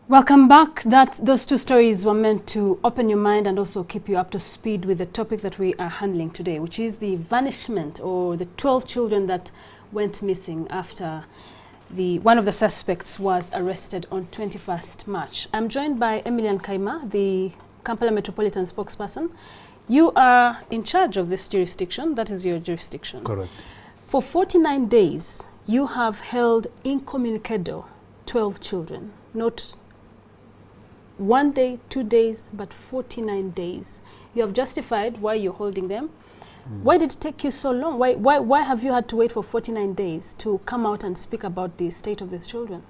Welcome back. Those two stories were meant to open your mind and also keep you up to speed with the topic that we are handling today, which is the vanishment or the 12 children that went missing after one of the suspects was arrested on 21st March. I'm joined by Emilian Kaima, the Kampala Metropolitan spokesperson. You are in charge of this jurisdiction. That is your jurisdiction. Correct. For 49 days, you have held incommunicado 12 children, not 1 day, 2 days, but 49 days. You have justified why you're holding them. Why did it take you so long? Why have you had to wait for 49 days to come out and speak about the state of these children?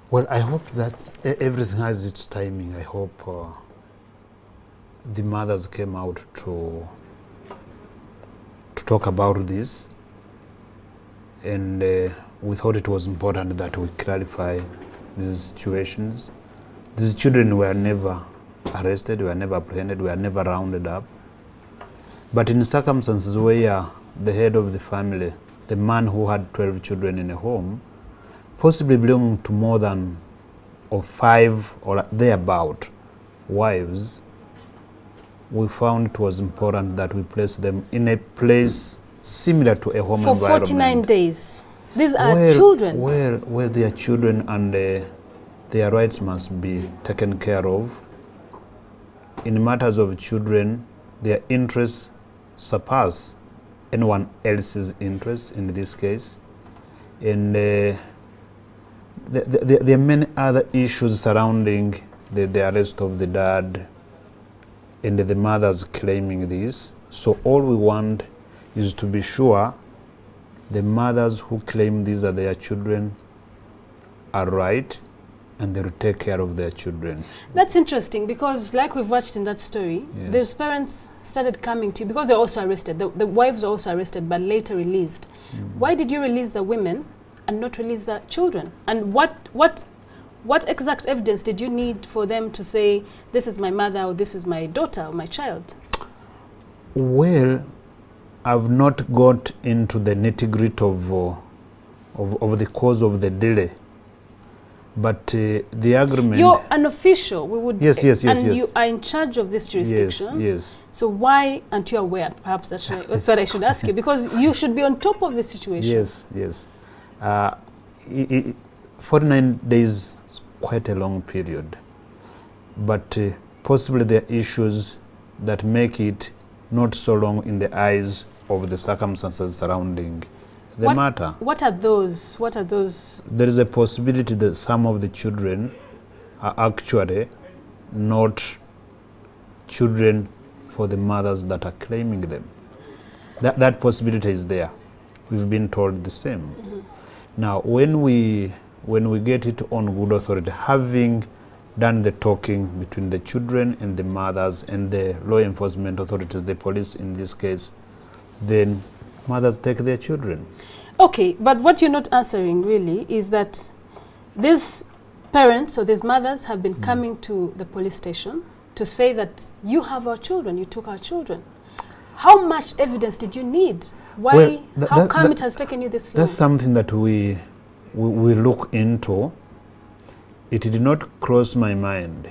Well, I hope that everything has its timing. I hope the mothers came out to talk about this, and we thought it was important that we clarify these situations. These children were never arrested, were never apprehended, were never rounded up. But in circumstances where the head of the family, the man who had 12 children in a home, possibly belonging to more than 5 or thereabout wives, we found it was important that we place them in a place similar to a home environment. For 49 days. These are children. Where they are children, and their rights must be taken care of. In matters of children, their interests surpass anyone else's interest in this case. And there are many other issues surrounding the arrest of the dad and the mothers claiming this. So all we want is to be sure the mothers who claim these are their children are right, and they will take care of their children. That's interesting, because like we've watched in that story, yes, these parents started coming to you because they're also arrested. The wives are also arrested but later released. Why did you release the women and not release the children? And what exact evidence did you need for them to say, this is my mother, or this is my daughter, or my child? Well, I've not got into the nitty-gritty of the cause of the delay, but the agreement... You're an official. We would, yes, and you are in charge of this jurisdiction. Yes. So why aren't you aware? Perhaps that's what I should ask you, because you should be on top of the situation. Yes. 49 days is quite a long period, but possibly there are issues that make it not so long in the eyes of the circumstances surrounding the matter. What are those? There is a possibility that some of the children are actually not children for the mothers that are claiming them. That possibility is there. We've been told the same. Now, when we get it on good authority, having done the talking between the children and the mothers and the law enforcement authorities, the police in this case, then mothers take their children. Okay, but what you're not answering really is that these parents or these mothers have been coming to the police station to say that you have our children, you took our children. How much evidence did you need? Why? Well, how come it has taken you this long? That's something that we look into. It did not cross my mind.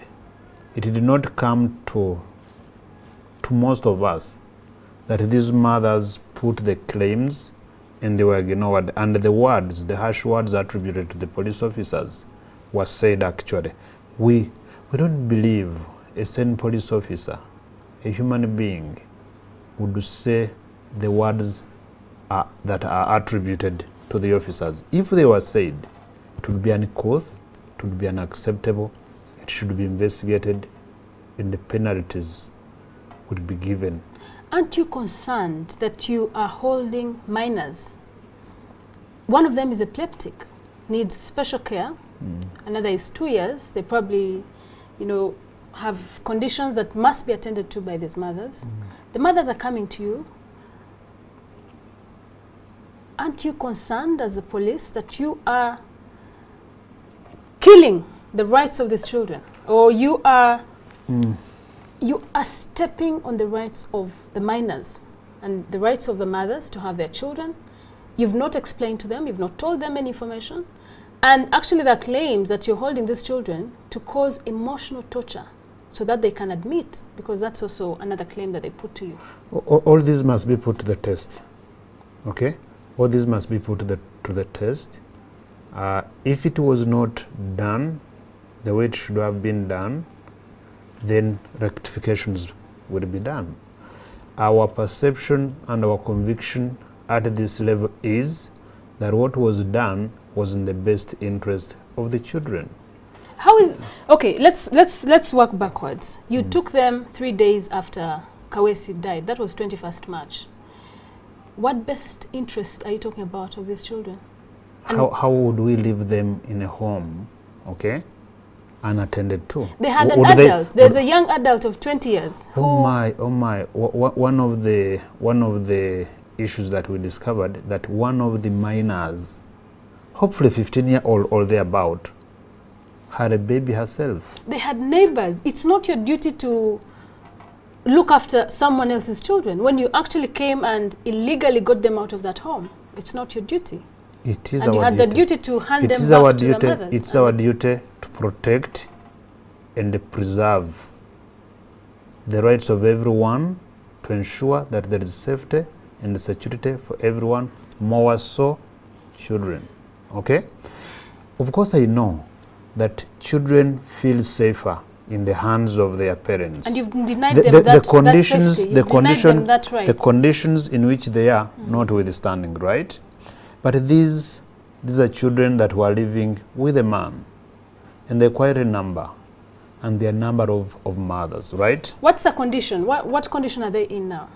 It did not come to most of us that these mothers put the claims and they were ignored, and the harsh words attributed to the police officers were said actually. We don't believe a sane police officer, a human being, would say the words that are attributed to the officers. If they were said, it would be uncouth, it would be unacceptable, it should be investigated, and the penalties would be given. Aren't you concerned that you are holding minors? One of them is epileptic, needs special care. Another is 2 years. They probably, have conditions that must be attended to by these mothers. The mothers are coming to you. Aren't you concerned as the police that you are killing the rights of these children, or you are stepping on the rights of the minors and the rights of the mothers to have their children? You've not explained to them, you've not told them any information, And actually there are claims that you're holding these children to cause emotional torture so that they can admit, because that's also another claim that they put to you. All these must be put to the test. Okay? All these must be put to the test. If it was not done the way it should have been done, then rectifications would be done. Our perception and our conviction at this level is that what was done was in the best interest of the children. How is okay? Let's work backwards. You took them 3 days after Kaweesi died. That was 21st March. What best interest are you talking about of these children? How would we leave them in a home, okay, unattended to? They had an adult. There's a young adult of 20 years. Oh my! One of the issues that we discovered, that one of the minors, hopefully 15-year-old or thereabout, had a baby herself. They had neighbors. It's not your duty to look after someone else's children. When you actually came and illegally got them out of that home, it's not your duty. It is and our you had duty. the duty to hand them back to their mothers. It's our duty to protect and preserve the rights of everyone, to ensure that there is safety and security for everyone, more so children. Okay? Of course I know that children feel safer in the hands of their parents. And you've denied them that safety. The conditions in which they are, notwithstanding, right? But these are children that were living with a man, and they're quite a number, and they're a number of mothers, right? What's the condition? What condition are they in now?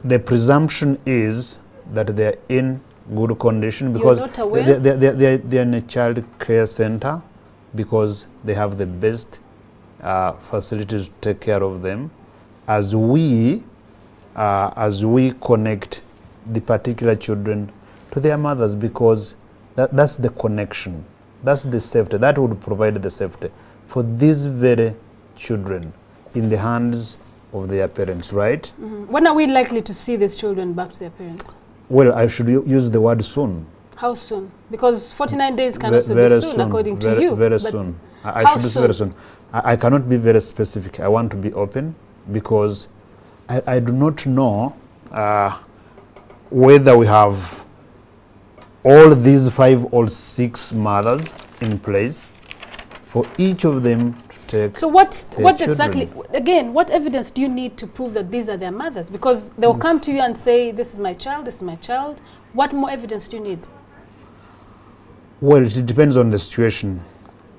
The presumption is that they're in good condition, because you're not aware? They're in a child care center, because they have the best facilities to take care of them. As we connect the particular children to their mothers, because that's the connection, that's the safety, that would provide the safety for these very children in the hands of their parents, right? When are we likely to see these children back to their parents? Well, I should use the word soon. How soon? Because 49 days can also be soon, according to you. Very soon. I should say very soon. I cannot be very specific. I want to be open, because I do not know whether we have all these 5 or 6 mothers in place for each of them to take. So what children. exactly, again, what evidence do you need to prove that these are their mothers? Because they will come to you and say, this is my child, this is my child. What more evidence do you need? Well, it depends on the situation.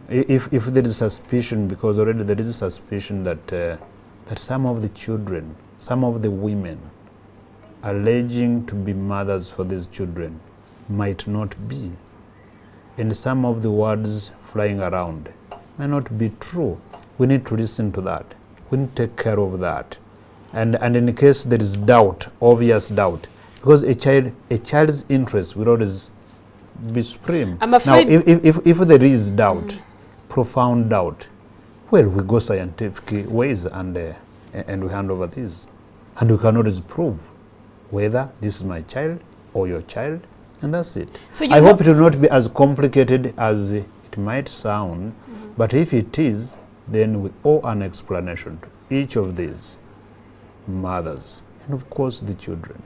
If there is suspicion, because already there is a suspicion that some of the children, some of the women alleging to be mothers for these children might not be, and some of the words flying around may not be true, we need to listen to that. We need to take care of that. And in case there is doubt, obvious doubt, because a child's interest will always be supreme. I'm afraid. Now, if there is doubt, profound doubt, well, we go scientific ways and we hand over this, and we can always prove whether this is my child or your child, and that's it. So I hope it will not be as complicated as it might sound, but if it is, then we owe an explanation to each of these mothers, and of course the children.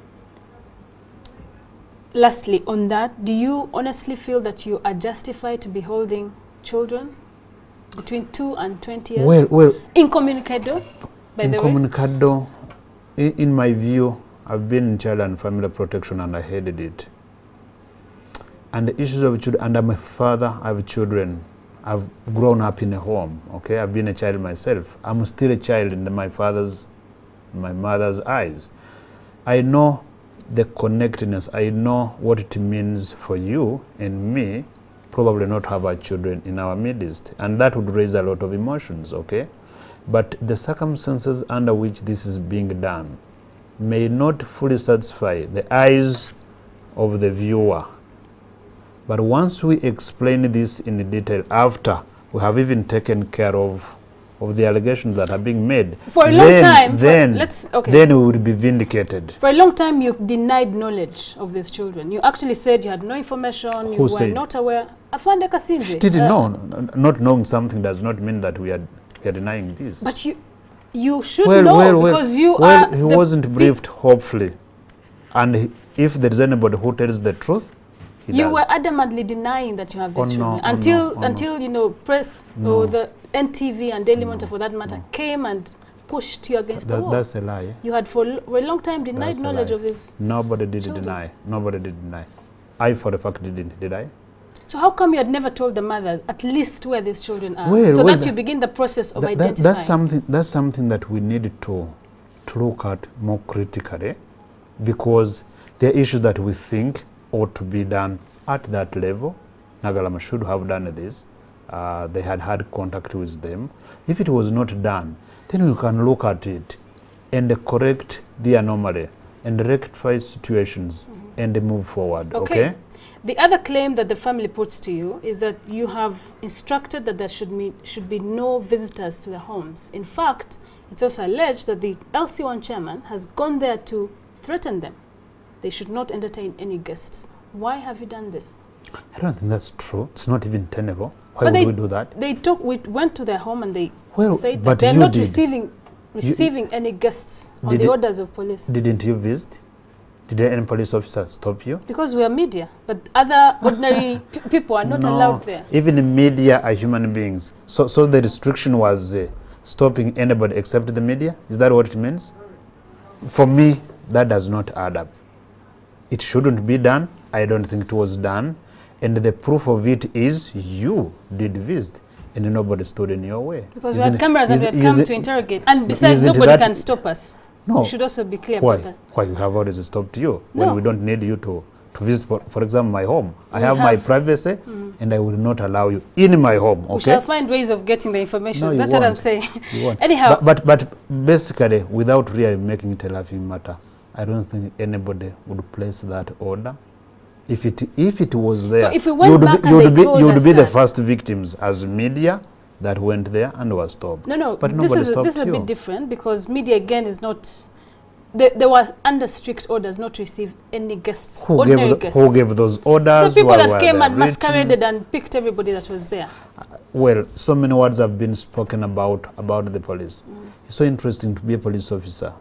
Lastly, on that, do you honestly feel that you are justified to be holding children between 2 and 20 years? Well, incommunicado, by the way? Incommunicado, in my view, I've been in child and family protection, and I hated it. And the issues of children, and I'm a father, I have children. I've grown up in a home, okay? I've been a child myself. I'm still a child in my mother's eyes. I know the connectedness. I know what it means for you and me probably not have our children in our midst, and that would raise a lot of emotions, okay? But the circumstances under which this is being done may not fully satisfy the eyes of the viewer. But once we explain this in detail, after we have even taken care of of the allegations that are being made, For a long time, then we would be vindicated. For a long time, you denied knowledge of these children. You actually said you had no information, you were not aware. Afande Kasinje. Didn't know. Not knowing something does not mean that we are denying this. But you should know, because you are... he wasn't briefed, hopefully. And if there is anybody who tells the truth, you were adamantly denying that you have the children until you know, press or the NTV and Daily Monitor for that matter came and pushed you against the wall. That's a lie. You had for a long time denied knowledge of this. Nobody did deny. Nobody did deny. I for a fact didn't, did I? So how come you had never told the mothers at least where these children are, so that you begin the process of identifying? That's something that we need to look at more critically, because there are issues that we think ought to be done at that level. Nagalama should have done this. They had contact with them. If it was not done, then we can look at it and correct the anomaly and rectify situations and move forward. Okay? The other claim that the family puts to you is that you have instructed that there should be no visitors to the homes. In fact, it's also alleged that the LC1 chairman has gone there to threaten them. They should not entertain any guests. Why have you done this? I don't think that's true. It's not even tenable. Why would we do that? We went to their home and they said that they're not receiving any guests on the orders of police. Didn't you visit? Did any police officer stop you? Because we are media, but other ordinary people are not allowed there. Even the media are human beings. So the restriction was stopping anybody except the media? Is that what it means? For me, that does not add up. It shouldn't be done. I don't think it was done. And the proof of it is you did visit and nobody stood in your way. Because we had cameras and we had come to interrogate. And besides, nobody can stop us. No. You should also be clear about that. Why? We have always stopped you when we don't need you to visit, for example, my home. I have my privacy and I will not allow you in my home. Okay? We shall find ways of getting the information. No, that's what I'm saying. You won't. Anyhow. But basically, without really making it a laughing matter, I don't think anybody would place that order. If it was there, so if we went you would be the first victims as media that went there and was stopped. No, but nobody stopped you. This is a bit different, because media again is not. There was under strict orders not to receive any guests. Who gave those orders? So people that came and masqueraded and picked everybody that was there. Well, so many words have been spoken about the police. It's so interesting to be a police officer.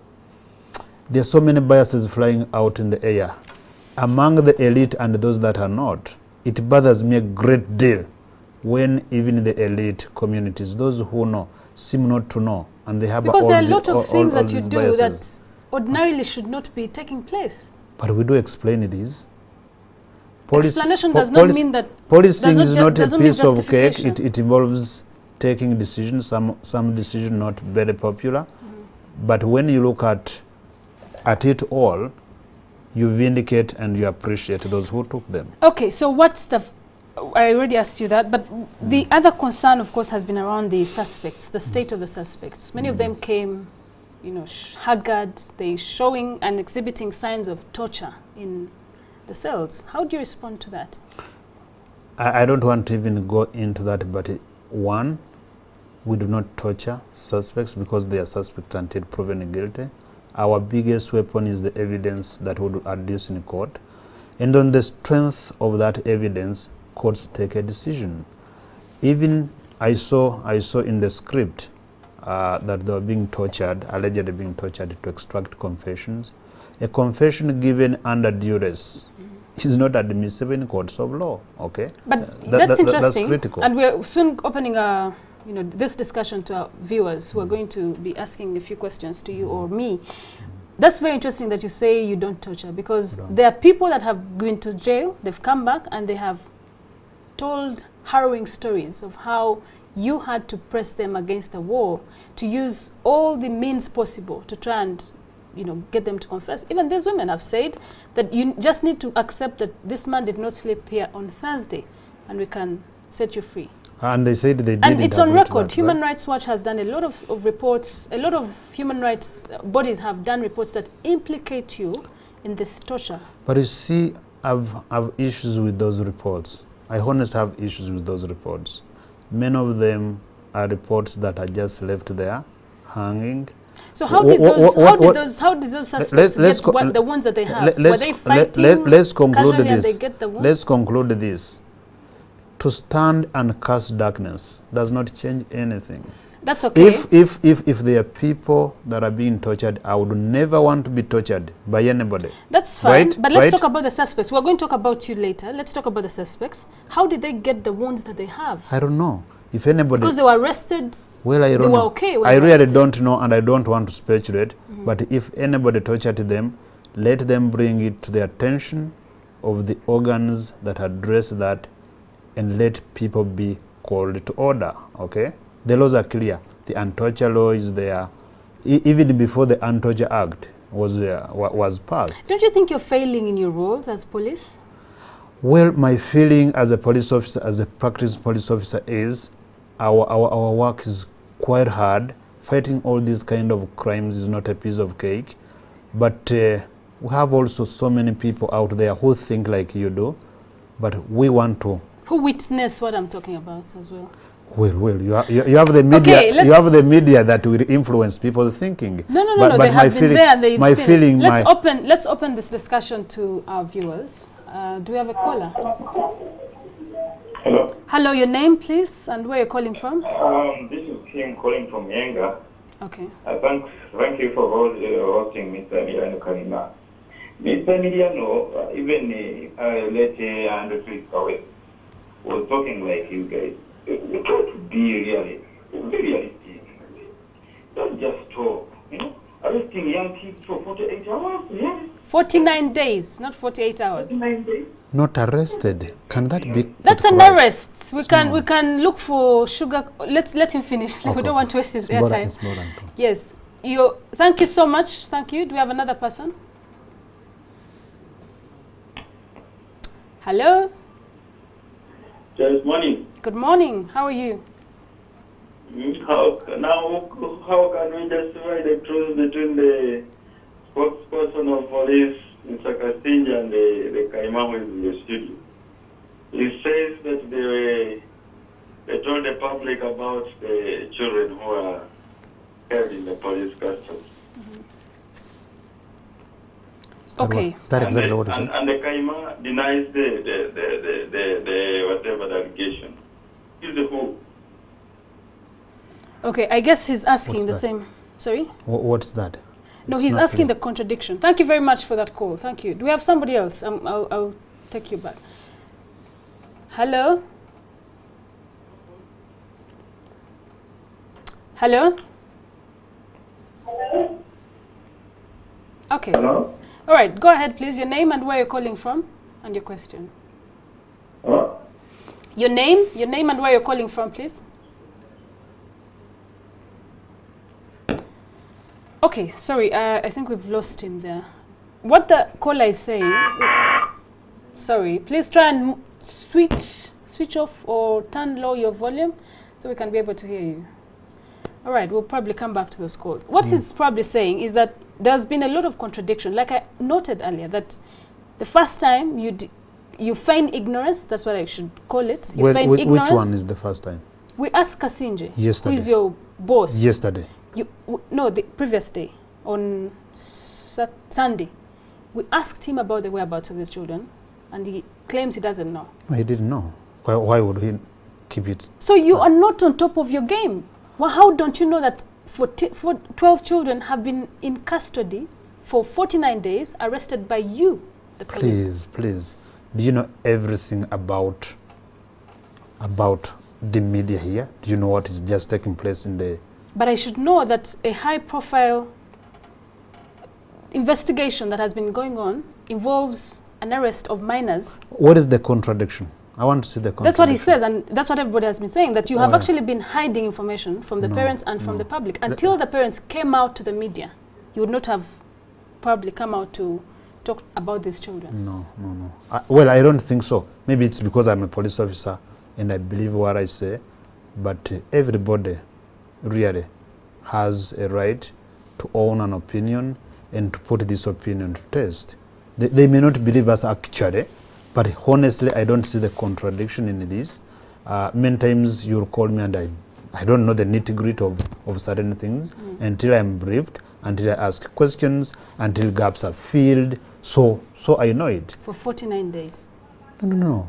There are so many biases flying out in the air among the elite and those that are not. It bothers me a great deal when even the elite communities, those who know, seem not to know, and they have because there are a lot of things that you do that ordinarily should not be taking place. But we do explain these. Explanation does not mean that policing is not a piece of cake. It involves taking decisions. Some decisions not very popular, but when you look at it all, you vindicate and you appreciate those who took them. Okay, so what's I already asked you that, but the other concern, of course, has been around the suspects, the state of the suspects. Many of them came, haggard, they showing and exhibiting signs of torture in the cells. How do you respond to that? I don't want to even go into that, but one, we do not torture suspects because they are suspects until proven guilty. Our biggest weapon is the evidence that we would adduce in court, and on the strength of that evidence, courts take a decision. Even I saw in the script that they were being tortured, allegedly being tortured to extract confessions. A confession given under duress is not admissible in courts of law. Okay, but that's interesting. That's critical. And we're soon opening this discussion to our viewers who are going to be asking a few questions to you or me. That's very interesting that you say you don't torture, because there are people that have been to jail, they've come back and they have told harrowing stories of how you had to press them against the wall, to use all the means possible to try and get them to confess. Even these women have said that you just need to accept that this man did not sleep here on Thursday and we can set you free. And they said they did. And it's on record. Human Rights Watch has done a lot of reports. A lot of human rights bodies have done reports that implicate you in this torture. But you see, I've issues with those reports. I honestly have issues with those reports. Many of them are reports that are just left there hanging. So how did those suspects get the ones that they have? Were they fighting let's conclude casually and this. they get the ones? Let's conclude this. To stand and cast darkness does not change anything. That's okay. If there are people that are being tortured, I would never want to be tortured by anybody. That's fine. Right? But let's talk about the suspects. We're going to talk about you later. Let's talk about the suspects. How did they get the wounds that they have? I don't know. If anybody... Because they were arrested. Well, I don't know. Okay I really don't know, and I don't want to speculate. But if anybody tortured them, let them bring it to the attention of the organs that address that, and let people be called to order. Okay? The laws are clear. The Untorture law is there. Even before the Untorture Act was passed. Don't you think you're failing in your roles as police? Well, my feeling as a police officer, as a practicing police officer, is our work is quite hard. Fighting all these kind of crimes is not a piece of cake. But we have also so many people out there who think like you do. But we want to... Who witness what I'm talking about as well? Well, you have the media. Okay, you have the media that will influence people's thinking. No. They have been there and they've seen it. Let's open this discussion to our viewers. Do we have a caller? Hello. Hello, your name, please, and where you're calling from? This is Kim calling from Yenga. Okay. Thank you for hosting Mr. Emiliano Karima. Mr. Emiliano, even later and Kaweesi was talking like you guys. You can't be realistic. Don't just talk, Arresting young kids for 48 hours, yes. 49 days, not 48 hours. 49 days. Not arrested. Can that be? That's an arrest. We can look for sugar. Let him finish. Okay. We don't want to waste his airtime. Yes. Thank you so much. Thank you. Do we have another person? Hello. Good morning. Good morning. How are you? How can we justify the truth between the spokesperson of police in Sakasinja and the Kaima who is in the studio? He says that they told the public about the children who are held in the police custody. Okay. And the Kaima denies the whatever the allegation. He's the who? Okay, I guess he's asking the same. Sorry? What's that? No, he's asking the contradiction. Thank you very much for that call. Thank you. Do we have somebody else? I'll take you back. Hello? Hello? Okay. Hello? All right, go ahead, please. Your name and where you're calling from, and your question. What? Your name and where you're calling from, please. Okay, sorry, I think we've lost him there. What the caller is saying, sorry, please try and switch off or turn low your volume so we can be able to hear you. All right, we'll probably come back to those calls. What he's probably saying is that there's been a lot of contradiction. Like I noted earlier, that the first time you feign ignorance, that's what I should call it. You feign ignorance. Which one is the first time? We asked Kasinje, yesterday, who is your boss. Yesterday. No, the previous day, on Sunday. We asked him about the whereabouts of his children, and he claims he doesn't know. He didn't know. Why would he keep it? So you are not on top of your game. Well, how don't you know that 12 children have been in custody for 49 days, arrested by you, the police? Please. Do you know everything about the media here? Do you know what is just taking place in the... But I should know that a high-profile investigation that has been going on involves an arrest of minors. What is the contradiction? I want to see the contradiction. That's what he says, and that's what everybody has been saying, that you have actually been hiding information from the parents and from the public. Until the parents came out to the media, you would not have probably come out to talk about these children. No. Well, I don't think so. Maybe it's because I'm a police officer and I believe what I say, but everybody really has a right to own an opinion and to put this opinion to test. They may not believe us actually, but honestly I don't see the contradiction in this. Many times you'll call me and I I don't know the nitty-gritty of certain things until I'm briefed, until I ask questions, until gaps are filled. So I know it. For 49 days. No.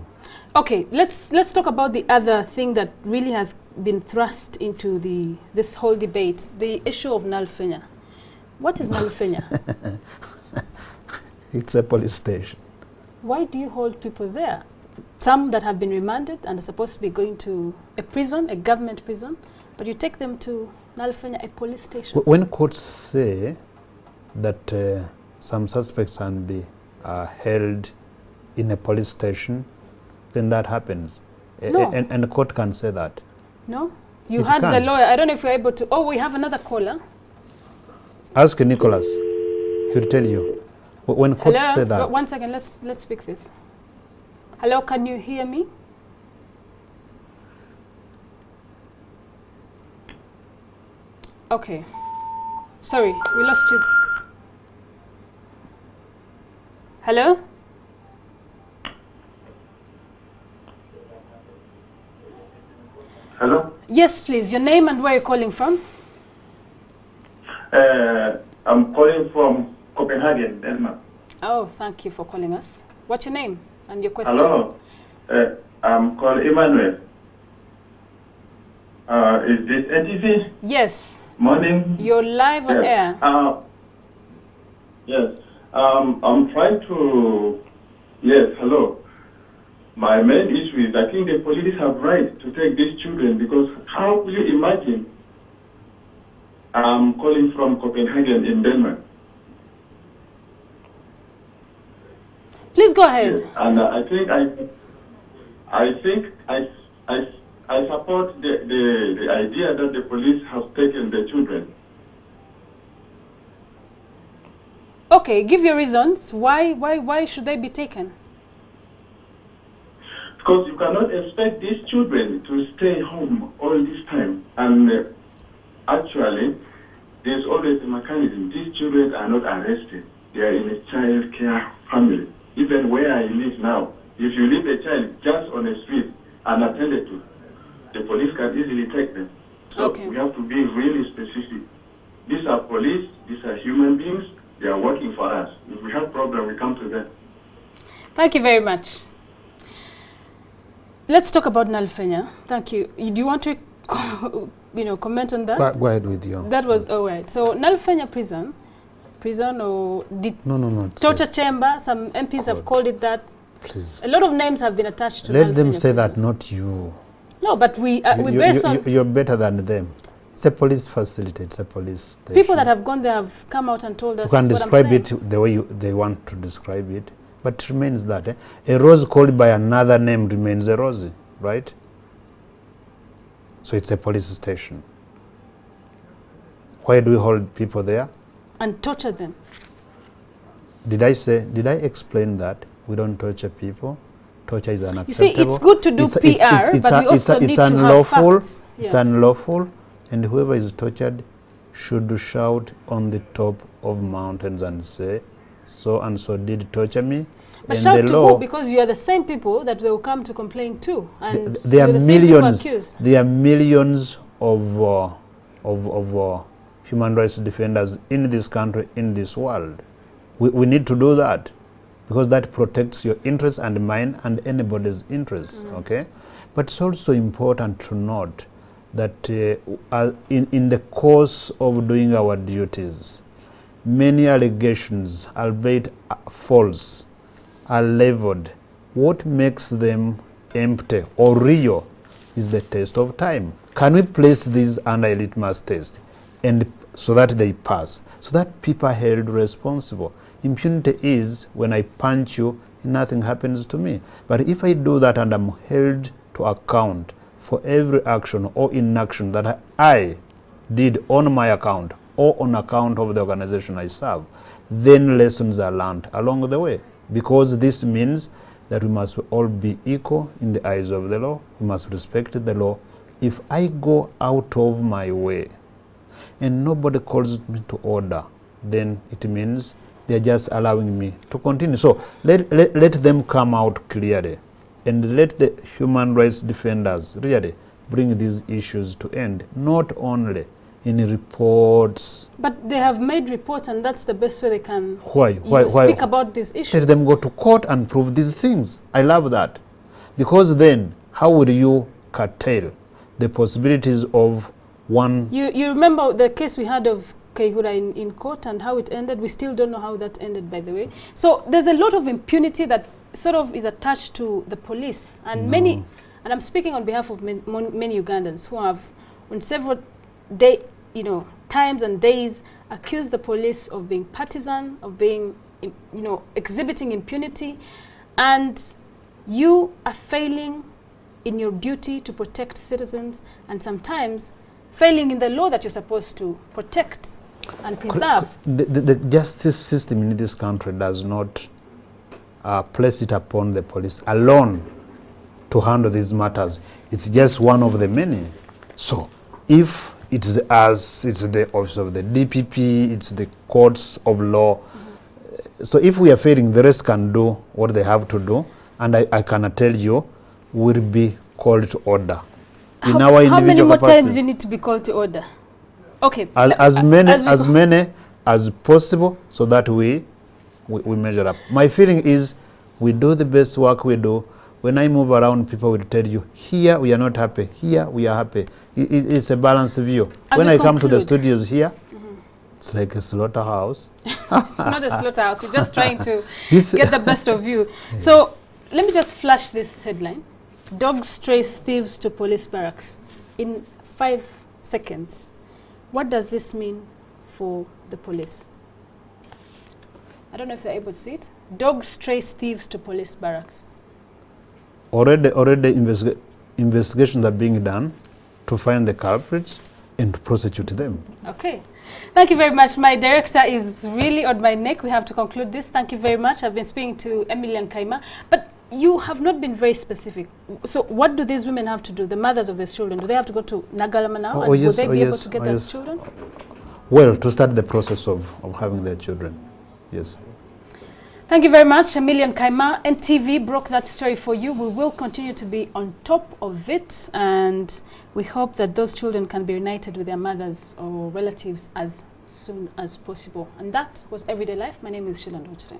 Okay, let's talk about the other thing that really has been thrust into this whole debate, the issue of Nalfinya. What is Nalfinya? It's a police station. Why do you hold people there? Some that have been remanded and are supposed to be going to a prison, a government prison, but you take them to Nalfinya, a police station. When courts say that some suspects can be held in a police station, then that happens. No. And the court can say that. No? You had the lawyer. I don't know if you're able to. Oh, we have another caller. Ask Nicholas. He'll tell you. When court say that. One second. Let's fix this. Hello, can you hear me? Okay. Sorry, we lost you. Hello? Hello? Yes, please. Your name and where you're calling from? I'm calling from Copenhagen, Denmark. Oh, thank you for calling us. What's your name and your question? Hello? I'm called Emmanuel. Is this NTV? Yes. Morning? You're live on air. Yes. I'm trying to... Yes, hello. My main issue is I think the police have right to take these children because how will you imagine? I'm calling from Copenhagen in Denmark. Please go ahead. Yes, and I support the idea that the police have taken the children. Okay, give your reasons. Why should they be taken? Because you cannot expect these children to stay home all this time. And actually, there's always a mechanism. These children are not arrested. They are in a child care family. Even where I live now, if you leave a child just on the street unattended to, the police can easily take them. So we have to be really specific. These are police, these are human beings, they are working for us. If we have problem, we come to them. Thank you very much. Let's talk about Nalfinya. Thank you. Do you want to comment on that? Go ahead with you. That was all right. So Nalfinya prison or torture chamber, some MPs have called it that. Please. A lot of names have been attached to Let them say prison. that, not you. No, but you're better than them. It's a police facility. It's a police station. People that have gone there have come out and told us. You can describe it the way they want to describe it, but it remains that a rose called by another name remains a rose, right? So it's a police station. Why do we hold people there? And torture them. Did I explain that we don't torture people? Torture is unacceptable. You see, it's good to do PR, but we also need to have facts. It's unlawful, and whoever is tortured should shout on the top of mountains and say, so and so did torture me. But and shout the to law, who? Because you are the same people that will come to complain to. And there are millions. There are millions of human rights defenders in this country, in this world. We need to do that because that protects your interest and mine and anybody's interest. Okay, but it's also important to note that in the course of doing our duties, many allegations, albeit false, are leveled. What makes them empty or real is the test of time. Can we place these under a litmus test, and so that they pass, so that people are held responsible? Impunity is when I punch you, nothing happens to me. But if I do that and I'm held to account for every action or inaction that I did on my account or on account of the organization I serve, then lessons are learned along the way. Because this means that we must all be equal in the eyes of the law. We must respect the law. If I go out of my way and nobody calls me to order, then it means they're just allowing me to continue. So let them come out clearly, and let the human rights defenders really bring these issues to end, not only in reports. But they have made reports, and that's the best way they can Why speak about these issues. Let them go to court and prove these things. I love that. Because then, how will you curtail the possibilities of one... You remember the case we had of Kaihura in court and how it ended? We still don't know how that ended, by the way. So there's a lot of impunity that sort of is attached to the police. And many, and I'm speaking on behalf of many Ugandans who have, on several times and days, accused the police of being partisan, of being, exhibiting impunity, and you are failing in your duty to protect citizens, and sometimes failing in the law that you're supposed to protect and preserve. The justice system in this country does not place it upon the police alone to handle these matters. It's just one of the many. So if it's the office of the DPP, it's the courts of law. So if we are failing, the rest can do what they have to do, and I can tell you, will be called to order. In our how many individual more capacity, times do you need to be called to order? Okay. As many as possible, so that we measure up. My feeling is we do the best work we do. When I move around, people will tell you, here we are not happy, here we are happy. It's a balanced view. When I come to the studios here, it's like a slaughterhouse. It's not a slaughterhouse. We're just trying to get the best of you. So let me just flash this headline. Dogs trace thieves to police barracks in 5 seconds. What does this mean for the police? I don't know if you're able to see it. Dogs trace thieves to police barracks. Already investigations are being done to find the culprits and to prosecute them. Okay. Thank you very much. My director is really on my neck. We have to conclude this. Thank you very much. I've been speaking to Emily and Kaima. But you have not been very specific. So what do these women have to do, the mothers of these children? Do they have to go to Nagalama now? And will they be able to get their children? Well, to start the process of having their children, yes. Thank you very much, Emily and Kaima. NTV broke that story for you. We will continue to be on top of it, and we hope that those children can be reunited with their mothers or relatives as soon as possible. And that was Everyday Life. My name is Shilan Rochester.